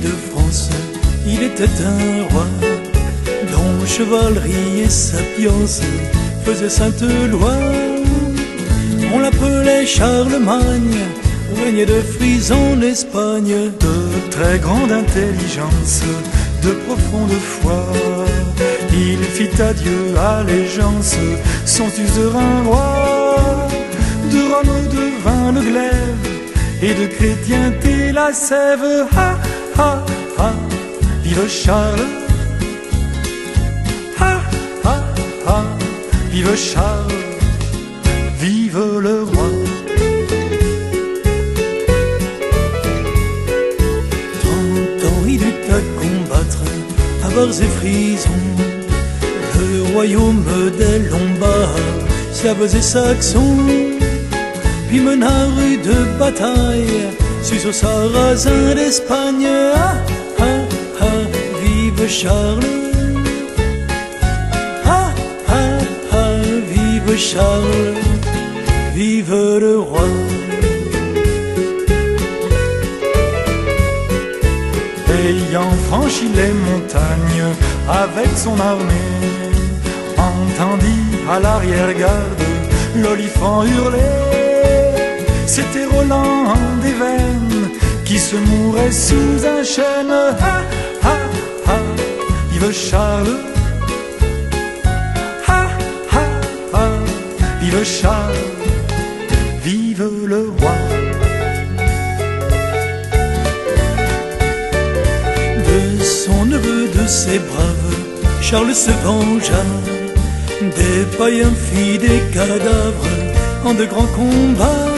de France, il était un roi dont chevalerie et sapience faisaient sainte loi. On l'appelait Charlemagne, régnait de Frise en Espagne. De très grande intelligence, de profonde foi, il fit à Dieu allégeance, son suzerain roi. De Rome devint le glaive, et de chrétienté la sève. Ha, ha, ha, vive Charles! Ha, ha, ha, vive Charles! Vive le roi! Il eut à combattre à barres et frisons le royaume des Lombards, Slaves et Saxons, puis mena rude bataille suisse aux Sarrasins d'Espagne. Ah, ah, ah, vive Charles! Ah, ah, ah, vive Charles! Vive le roi! Ayant franchi les montagnes avec son armée, entendit à l'arrière-garde l'olifant hurler. C'était Roland des Vennes qui se mourait sous un chêne. Ha, ha, ha, vive Charles! Ha, ha, ha, vive Charles! Vive le roi! Son neveu de ses braves, Charles se vengea. Des païens fit des cadavres en de grands combats.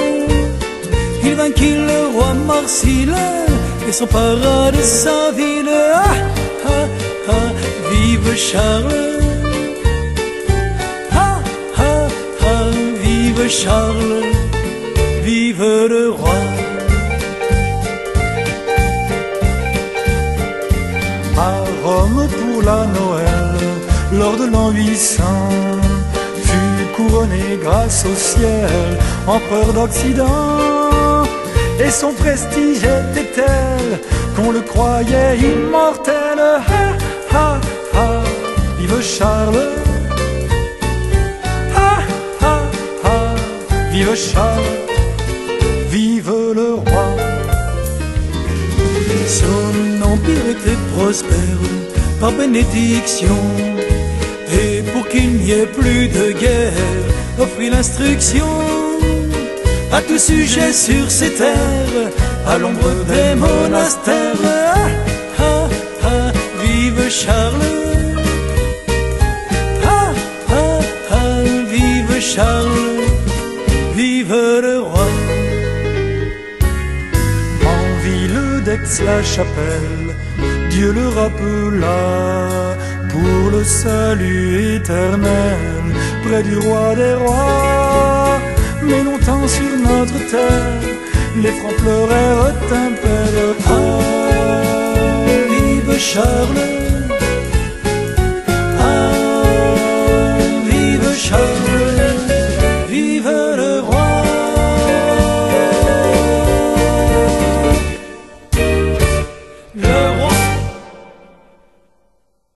Il vainquit le roi Marsile et s'empara de sa ville. Ah, ah, ah, vive Charles! Ah, ah, ah, vive Charles! Vive le roi! À Rome pour la Noël, lors de l'an 800, fut couronné grâce au ciel, empereur d'Occident. Et son prestige était tel qu'on le croyait immortel. Ha, ha, ha, vive Charles! Ha, ha, ha, vive Charles! Vive le roi! Son empire était prospère par bénédiction, et pour qu'il n'y ait plus de guerre, offrit l'instruction à tout sujet sur ces terres, à l'ombre des monastères. Ah, ah, ah, vive Charles! Ah, ah, ah, vive Charles! Vive le roi! D'Aix-la-Chapelle, Dieu le rappela pour le salut éternel près du roi des rois. Mais longtemps sur notre terre, les francs pleuraient retempèrent. Ah, vive Charles!